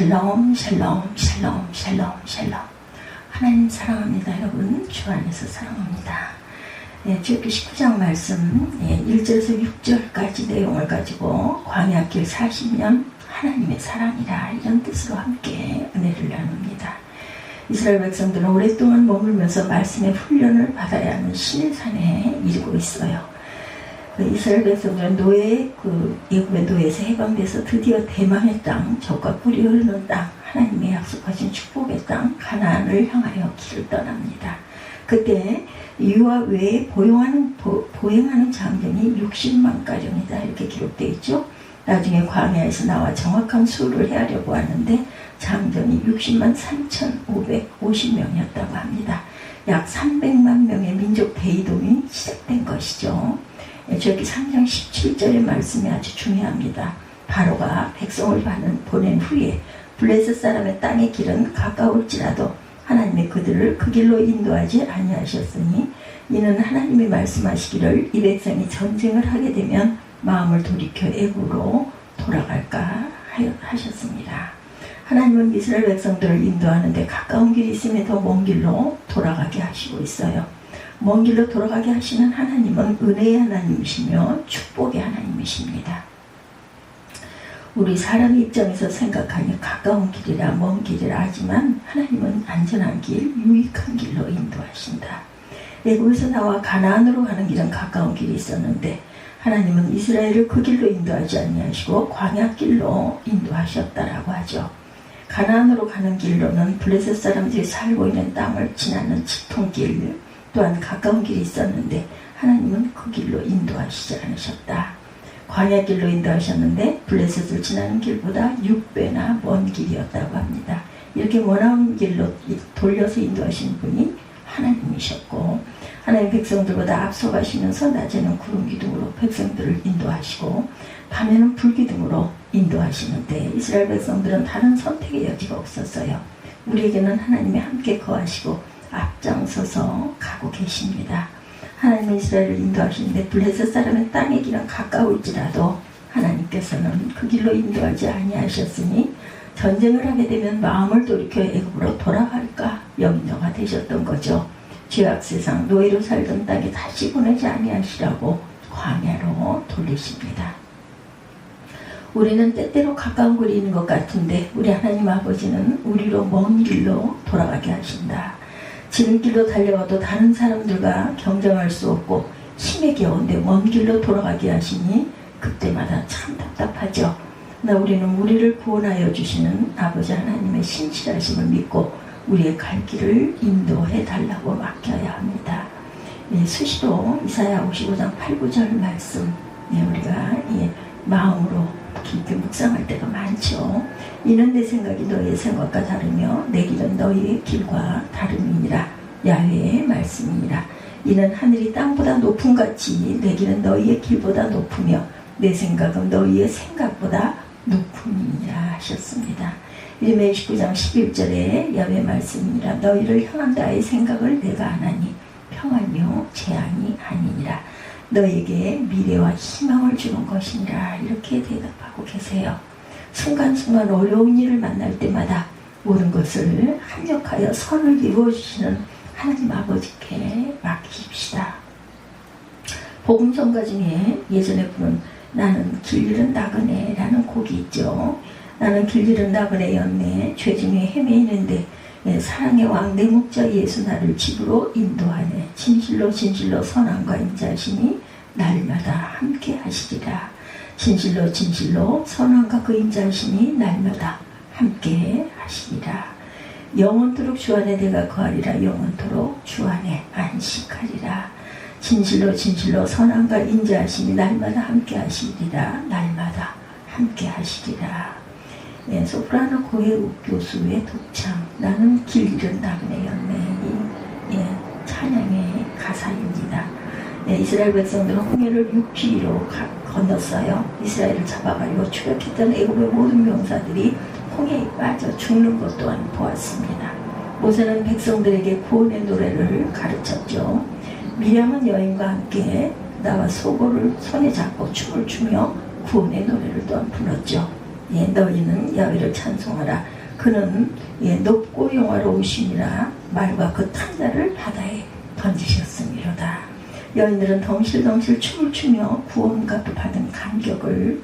샬롬 샬롬 샬롬 샬롬 샬롬. 하나님 사랑합니다. 여러분 주 안에서 사랑합니다. 출애굽기 19장 말씀 1절에서 6절까지 내용을 가지고 광야길 40년 하나님의 사랑이라 이런 뜻으로 함께 은혜를 나눕니다. 이스라엘 백성들은 오랫동안 머물면서 말씀의 훈련을 받아야 하는 시내산에 이르고 있어요. 이스라엘 백성들은 애굽의 노예에서 해방돼서 드디어 대망의 땅, 젖과 꿀이 흐르는 땅, 하나님의 약속하신 축복의 땅 가나안을 향하여 길을 떠납니다. 그때 유아 외에 보행하는 장정이 60만 가정이다 이렇게 기록되어 있죠. 나중에 광야에서 나와 정확한 수를 헤아려고 하는데 장정이 60만 3,550명이었다고 합니다. 약 300만 명의 민족 대이동이 시작된 것이죠. 저기 3장 17절의 말씀이 아주 중요합니다. 바로가 백성을 보낸 후에 블레셋 사람의 땅의 길은 가까울지라도 하나님이 그들을 그 길로 인도하지 아니하셨으니 이는 하나님이 말씀하시기를 이 백성이 전쟁을 하게 되면 마음을 돌이켜 애굽으로 돌아갈까 하셨습니다. 하나님은 이스라엘 백성들을 인도하는데 가까운 길이 있음에도 먼 길로 돌아가게 하시고 있어요. 먼 길로 돌아가게 하시는 하나님은 은혜의 하나님이시며 축복의 하나님이십니다. 우리 사람 입장에서 생각하니 가까운 길이라 먼 길이라 하지만 하나님은 안전한 길, 유익한 길로 인도하신다. 애굽에서 나와 가나안으로 가는 길은 가까운 길이 있었는데 하나님은 이스라엘을 그 길로 인도하지 아니하시고 광야길로 인도하셨다라고 하죠. 가나안으로 가는 길로는 블레셋 사람들이 살고 있는 땅을 지나는 직통길 또한 가까운 길이 있었는데 하나님은 그 길로 인도하시지 않으셨다. 광야길로 인도하셨는데 블레셋을 지나는 길보다 6배나 먼 길이었다고 합니다. 이렇게 머나온 길로 돌려서 인도하신 분이 하나님이셨고 하나님 백성들보다 앞서가시면서 낮에는 구름 기둥으로 백성들을 인도하시고 밤에는 불 기둥으로 인도하시는데 이스라엘 백성들은 다른 선택의 여지가 없었어요. 우리에게는 하나님이 함께 거하시고 앞장서서 가고 계십니다. 하나님이 이스라엘을 인도하시는데 블레셋 사람의 땅의 길은 가까울지라도 하나님께서는 그 길로 인도하지 아니하셨으니 전쟁을 하게 되면 마음을 돌이켜 애굽으로 돌아갈까 염려가 되셨던 거죠. 죄악 세상 노예로 살던 땅에 다시 보내지 아니하시라고 광야로 돌리십니다. 우리는 때때로 가까운 거리에 있는 것 같은데 우리 하나님 아버지는 우리로 먼 길로 돌아가게 하신다. 지름길로 달려가도 다른 사람들과 경쟁할 수 없고 힘에 겨운데 먼 길로 돌아가게 하시니 그때마다 참 답답하죠. 그러나 우리는 우리를 구원하여 주시는 아버지 하나님의 신실하심을 믿고 우리의 갈 길을 인도해 달라고 맡겨야 합니다. 수시로 이사야 55장 8, 9절 말씀 우리가 마음으로 깊게 묵상할 때가 많죠. 이는 내 생각이 너희의 생각과 다르며 내 길은 너희의 길과 다름이니라. 야훼의 말씀이니라. 이는 하늘이 땅보다 높음같이 내 길은 너희의 길보다 높으며 내 생각은 너희의 생각보다 높음이니라 하셨습니다. 이르미야 19장 11절에 야훼의 말씀이니라. 너희를 향한 나의 생각을 내가 아나니 평안이요 재앙이 아니니라. 너에게 미래와 희망을 주는 것이니라. 이렇게 대답하고 계세요. 순간순간 어려운 일을 만날 때마다 모든 것을 합력하여 선을 이루어주시는 하나님 아버지께 맡기십시다. 복음성가 중에 예전에 부른 나는 길 잃은 나그네 라는 곡이 있죠. 나는 길 잃은 나그네였네. 죄 중에 헤매이는데 사랑의 왕 내 목자 예수 나를 집으로 인도하네. 진실로 진실로 선함과 인자하심이 날마다 함께 하시리라. 진실로 진실로 선함과 그 인자하심이 날마다 함께 하시리라. 영원토록 주 안에 내가 거하리라. 영원토록 주 안에 안식하리라. 진실로 진실로 선함과 인자하심이 날마다 함께 하시리라. 날마다 함께 하시리라. 소프라노 고해욱 교수의 독창 나는 길 잃은 나그네였네. 찬양의 가사입니다. 이스라엘 백성들은 홍해를 6피로 건넜어요. 이스라엘을 잡아가지고 추격했던 애굽의 모든 병사들이 홍해에 빠져 죽는 것 또한 보았습니다. 모세는 백성들에게 구원의 노래를 가르쳤죠. 미리암은 여인과 함께 나와 소고를 손에 잡고 춤을 추며 구원의 노래를 또한 불렀죠. 너희는 야훼를 찬송하라. 그는 높고 영화로우심이라 말과 그 탄자를 바다에 던지셨음이로다. 여인들은 덩실덩실 춤을 추며 구원과 받은 감격을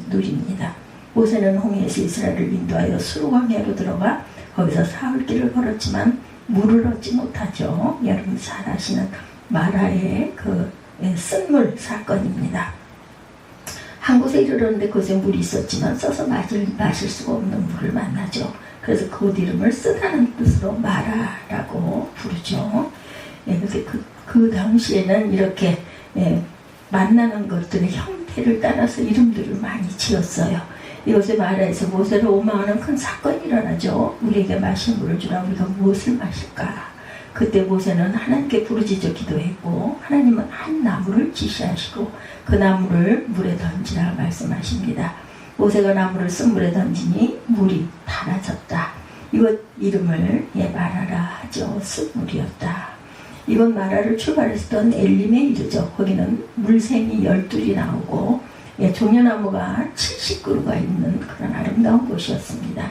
누립니다. 모세는 홍해에서 이스라엘을 인도하여 수르광야로 들어가 거기서 사흘길을 걸었지만 물을 얻지 못하죠. 여러분 잘 아시는 마라의 그 쓴물 사건입니다. 한 곳에 이르렀는데 그곳에 물이 있었지만 써서 마실 수가 없는 물을 만나죠. 그래서 그 이름을 쓰다는 뜻으로 마라라고 부르죠. 그래서 그 당시에는 이렇게 만나는 것들의 형태를 따라서 이름들을 많이 지었어요. 이곳에 마라에서 모세를 오망하는 큰 사건이 일어나죠. 우리에게 마실 물을 주라. 우리가 무엇을 마실까? 그때 모세는 하나님께 부르짖어 기도했고 하나님은 한 나무를 지시하시고 그 나무를 물에 던지라 말씀하십니다. 모세가 나무를 쓴물에 던지니 물이 달아졌다. 이것 이름을 마라라 하죠. 쓴물이었다. 이번 마라를 출발했던 엘림에 이르죠. 거기는 물샘이 12이 나오고 종려나무가 70그루가 있는 그런 아름다운 곳이었습니다.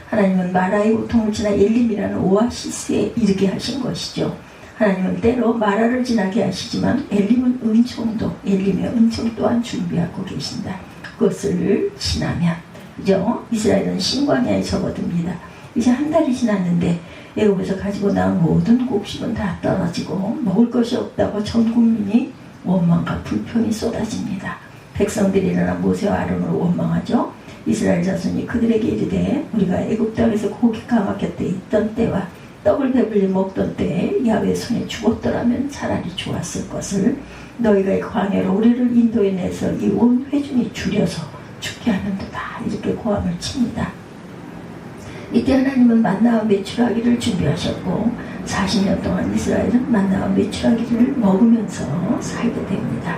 하나님은 마라의 고통을 지나 엘림이라는 오아시스에 이르게 하신 것이죠. 하나님은 때로 마라를 지나게 하시지만 엘림의 은총 또한 준비하고 계신다. 그것을 지나면 그죠? 이스라엘은 신광야에 접어듭니다. 이제 한 달이 지났는데 애굽에서 가지고 나온 모든 곡식은 다 떨어지고 먹을 것이 없다고 전 국민이 원망과 불평이 쏟아집니다. 백성들이 일어나 모세와 아론을 원망하죠. 이스라엘 자손이 그들에게 이르되 우리가 애굽 땅에서 고기가 막혔대 있던 때와 떡을 배불리 먹던 때에 야훼 손에 죽었더라면 차라리 좋았을 것을 너희가 이 광야로 우리를 인도해내서 이 온 회중이 줄여서 죽게 하는도다. 이렇게 고함을 칩니다. 이때 하나님은 만나와 메추라기를 준비하셨고 40년 동안 이스라엘은 만나와 메추라기를 먹으면서 살게 됩니다.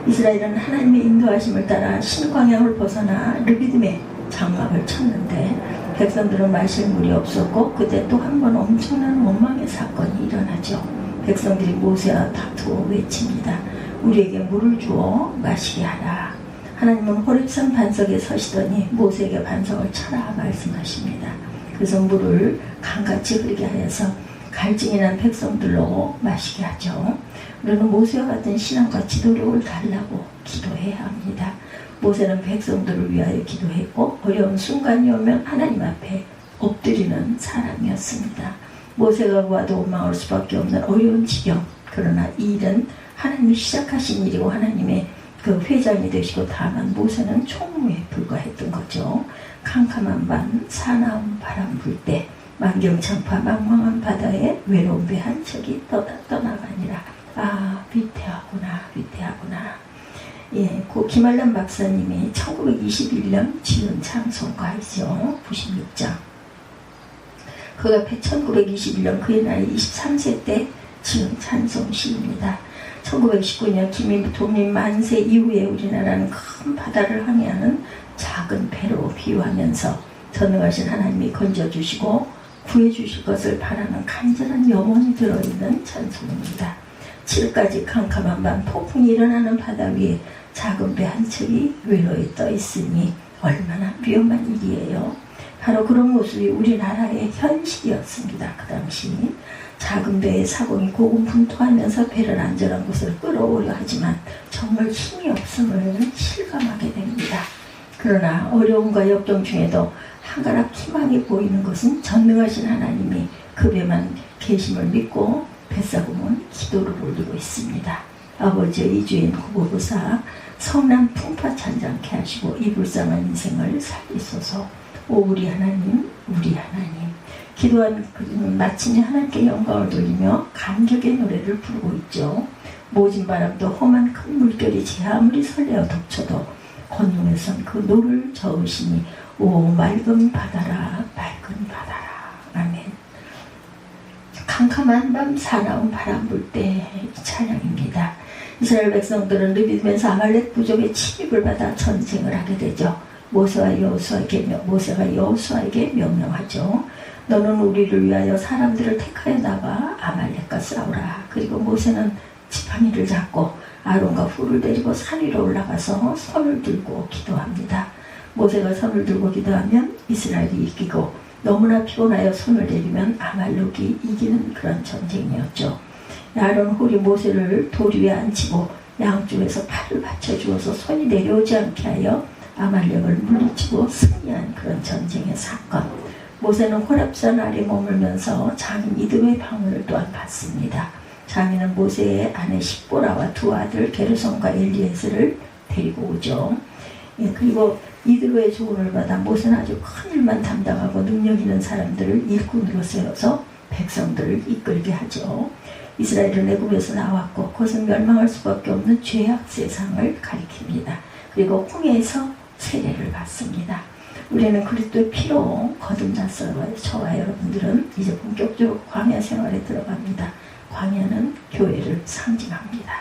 이스라엘은 하나님의 인도하심을 따라 신광야를 벗어나 르비딤의 장막을 쳤는데 백성들은 마실 물이 없었고 그때 또 한 번 엄청난 원망의 사건이 일어나죠. 백성들이 모세와 다투어 외칩니다. 우리에게 물을 주어 마시게 하라. 하나님은 호렙산 반석에 서시더니 모세에게 반석을 쳐라 말씀하십니다. 그래서 물을 강같이 흐르게 하여서 갈증이 난 백성들로 마시게 하죠. 우리는 모세와 같은 신앙과 지도력을 달라고 기도해야 합니다. 모세는 백성들을 위하여 기도했고 어려운 순간이 오면 하나님 앞에 엎드리는 사람이었습니다. 모세가 구하도 원망할 수밖에 없는 어려운 지경. 그러나 이 일은 하나님이 시작하신 일이고 하나님의 그 회장이 되시고 다만 모세는 총무에 불과했던 거죠. 캄캄한 밤 사나운 바람 불 때 만경창파 망망한 바다에 외로운 배 한 척이 떠나가니라. 아 위태하구나 위태하구나. 고 김한란 박사님이 1921년 지은 찬송가이죠. 96장. 그가 1921년 그의 나이 23세 때 지은 찬송시입니다. 1919년 독립 만세 이후에 우리나라는 큰 바다를 항해하는 작은 배로 비유하면서 전능하신 하나님이 건져주시고 구해주실 것을 바라는 간절한 염원이 들어있는 찬송입니다. 7까지 캄캄한 밤 폭풍이 일어나는 바다 위에 작은 배 한 척이 외로이 떠 있으니 얼마나 위험한 일이에요. 바로 그런 모습이 우리나라의 현실이었습니다. 그 당시 작은 배의 사공이 고군분투하면서 배를 안전한 곳으로 끌어오려 하지만 정말 힘이 없음을 실감하게 됩니다. 그러나 어려움과 역경 중에도 한가닥 희망이 보이는 것은 전능하신 하나님이 그 배만 계심을 믿고 뱃사공은 기도를 올리고 있습니다. 아버지의 이주인 구보구사 성난 풍파 찬장케 하시고 이 불쌍한 인생을 살리소서. 오 우리 하나님 우리 하나님. 기도한 마침내 하나님께 영광을 돌리며 감격의 노래를 부르고 있죠. 모진 바람도 험한 큰 물결이 제 아무리 설레어 덮쳐도 건너에선 그 노를 저으시니 오 맑은 바다라 맑은 바다라. 아멘. 캄캄한 밤 사나운 바람 불 때 찬양입니다. 이스라엘 백성들은 르비딤에서 아말렉 부족의 침입을 받아 전쟁을 하게 되죠. 모세가 여호수아에게 명령하죠. 너는 우리를 위하여 사람들을 택하여 나가 아말렉과 싸우라. 그리고 모세는 지팡이를 잡고 아론과 훌을 데리고 산 위로 올라가서 손을 들고 기도합니다. 모세가 손을 들고 기도하면 이스라엘이 이기고 너무나 피곤하여 손을 내리면 아말렉이 이기는 그런 전쟁이었죠. 아론 홀이 모세를 돌 위에 앉히고 양쪽에서 팔을 받쳐주어서 손이 내려오지 않게 하여 아말렉을 물리치고 승리한 그런 전쟁의 사건. 모세는 호렙산 아래 머물면서 장인 이드로의 방문을 또한 받습니다. 장인은 모세의 아내 십보라와 두 아들 게르손과 엘리에스를 데리고 오죠. 그리고 이드로의 조언을 받아 모세는 아주 큰 일만 담당하고 능력 있는 사람들을 일꾼으로 세워서 백성들을 이끌게 하죠. 이스라엘은 애굽에서 나왔고 그것은 멸망할 수밖에 없는 죄악 세상을 가리킵니다. 그리고 홍해에서 세례를 받습니다. 우리는 그리스도의 피로 거듭났어요. 저와 여러분들은 이제 본격적으로 광야 생활에 들어갑니다. 광야는 교회를 상징합니다.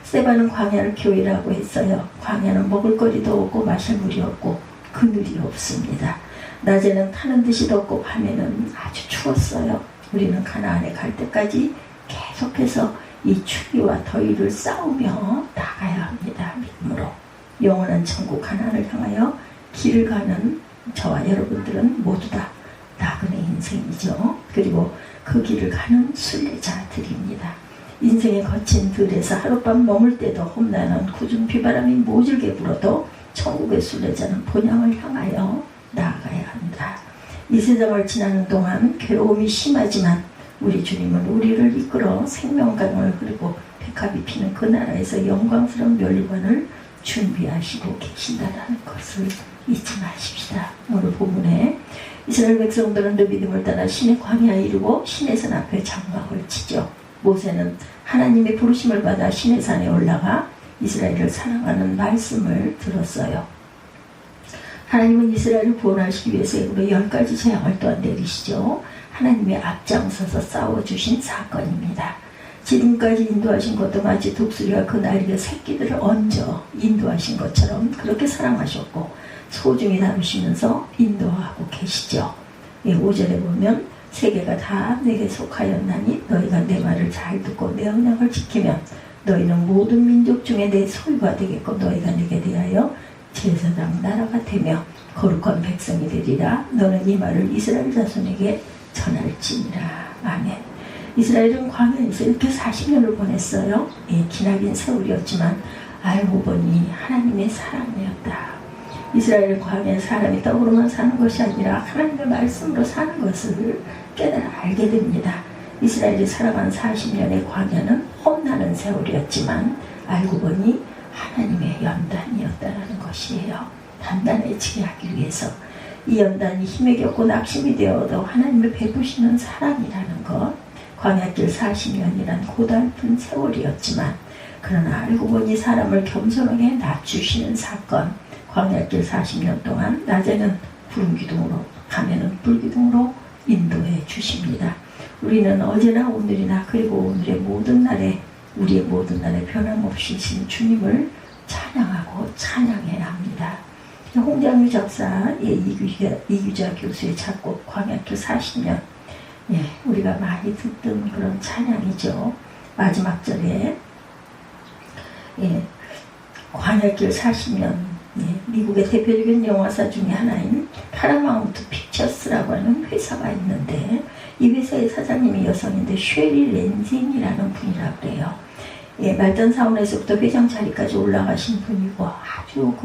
스데반은 광야를 교회라고 했어요. 광야는 먹을 거리도 없고 마실 물이 없고 그늘이 없습니다. 낮에는 타는 듯이 덥고 밤에는 아주 추웠어요. 우리는 가나안에 갈 때까지 계속해서 이 추위와 더위를 싸우며 나가야 합니다. 믿음으로. 영원한 천국 가나안을 향하여 길을 가는 저와 여러분들은 모두 다 나그네 인생이죠. 그리고 그 길을 가는 순례자들입니다. 인생의 거친 들에서 하룻밤 머물 때도 험난한 굳은 비바람이 모질게 불어도 천국의 순례자는 본향을 향하여 나아가야 한다. 이 세상을 지나는 동안 괴로움이 심하지만 우리 주님은 우리를 이끌어 생명강을 흐르고 백합이 피는 그 나라에서 영광스러운 멸관을 준비하시고 계신다는 것을 잊지 마십시다. 오늘 본문에 이스라엘 백성들은 르비딤을 따라 신의 광야에 이르고 신의 산 앞에 장막을 치죠. 모세는 하나님의 부르심을 받아 신의 산에 올라가 이스라엘을 사랑하는 말씀을 들었어요. 하나님은 이스라엘을 구원하시기 위해서 애굽에 10가지 재앙을 또한 내리시죠. 하나님의 앞장서서 싸워주신 사건입니다. 지금까지 인도하신 것도 마치 독수리가 그 날개 새끼들을 얹어 인도하신 것처럼 그렇게 사랑하셨고 소중히 다루시면서 인도하고 계시죠. 5절에 보면 세계가 다 내게 속하였나니 너희가 내 말을 잘 듣고 내 언약을 지키면 너희는 모든 민족 중에 내 소유가 되겠고 너희가 내게 대하여 제사장 나라가 되며 거룩한 백성이 되리라. 너는 이 말을 이스라엘 자손에게 전할지니라. 아멘. 이스라엘은 광야에서 이렇게 40년을 보냈어요. 기나긴 세월이었지만 알고 보니 하나님의 사랑이었다. 이스라엘은 광야에 사람이 떡으로만 사는 것이 아니라 하나님의 말씀으로 사는 것을 깨달아 알게 됩니다. 이스라엘이 살아간 40년의 광야는 험난한 세월이었지만 알고 보니 하나님의 연단이었다는 것이에요. 단단해지게 하기 위해서 이 연단이 힘에 겪고 낙심이 되어도 하나님의 베푸시는 사랑이라는 것. 광야길 40년이란 고달픈 세월이었지만 그러나 알고 보니 사람을 겸손하게 낮추시는 사건. 광야길 40년 동안 낮에는 구름기둥으로 밤에는 불기둥으로 인도해 주십니다. 우리는 어제나 오늘이나 그리고 오늘의 모든 날에 우리의 모든 날에 변함없이 신 주님을 찬양하고 찬양해야 합니다. 홍장유 작사, 이규자 교수의 작곡 광야길 40년, 우리가 많이 듣던 그런 찬양이죠. 마지막 절에 광야길 40년, 미국의 대표적인 영화사 중에 하나인 파라마운트 픽처스라고 하는 회사가 있는데 이 회사의 사장님이 여성인데 쉐리 렌징이라는 분이라고 그래요. 말단 사원에서부터 회장 자리까지 올라가신 분이고 아주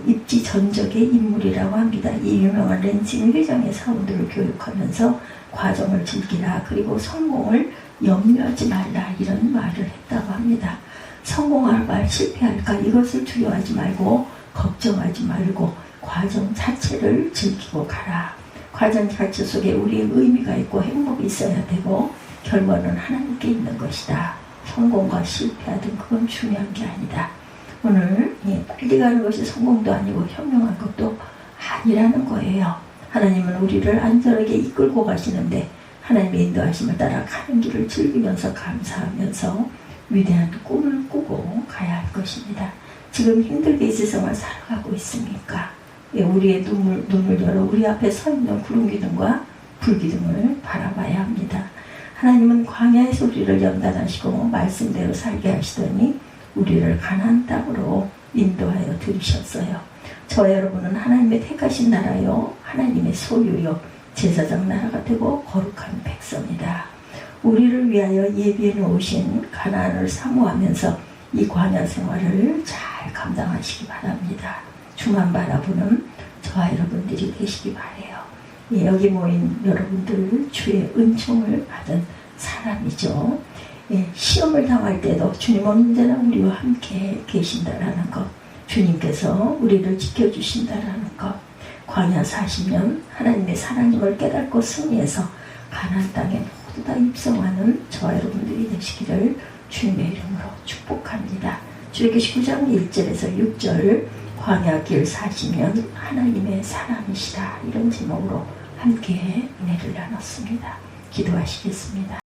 입지 전적의 인물이라고 합니다. 이 유명한 렌징 회장의 사원들을 교육하면서 과정을 즐기라, 그리고 성공을 염려하지 말라, 이런 말을 했다고 합니다. 성공할까 실패할까 이것을 두려워하지 말고 걱정하지 말고 과정 자체를 즐기고 가라. 과정 자체 속에 우리의 의미가 있고 행복이 있어야 되고 결과는 하나님께 있는 것이다. 성공과 실패하든 그건 중요한 게 아니다. 오늘 빨리 가는 것이 성공도 아니고 현명한 것도 아니라는 거예요. 하나님은 우리를 안전하게 이끌고 가시는데 하나님의 인도하심을 따라 가는 길을 즐기면서 감사하면서 위대한 꿈을 꾸고 가야 할 것입니다. 지금 힘들게 이 세상을 살아가고 있습니까? 우리의 눈을 열어 우리 앞에 서 있는 구름기둥과 불기둥을 바라봐야 합니다. 하나님은 광야에서 우리를 연단하시고 말씀대로 살게 하시더니 우리를 가나안 땅으로 인도하여 들이셨어요. 저와 여러분은 하나님의 택하신 나라요, 하나님의 소유요, 제사장 나라가 되고 거룩한 백성이다. 우리를 위하여 예비해 놓으신 가나안을 사모하면서 이 광야 생활을 잘 감당하시기 바랍니다. 주만 바라보는 저와 여러분들이 되시기 바라요. 예, 여기 모인 여러분들 주의 은총을 받은 사람이죠. 예, 시험을 당할 때도 주님 언제나 우리와 함께 계신다라는 것, 주님께서 우리를 지켜주신다라는 것, 광야 40년 하나님의 사랑임을 깨닫고 승리해서 가나안 땅에 모두 다 입성하는 저와 여러분들이 되시기를 주님의 이름으로 축복합니다. 출애굽기 19장 1절에서 6절 광야 길 40년 하나님의 사랑이시다, 이런 제목으로 함께 은혜를 나눴습니다. 기도하시겠습니다.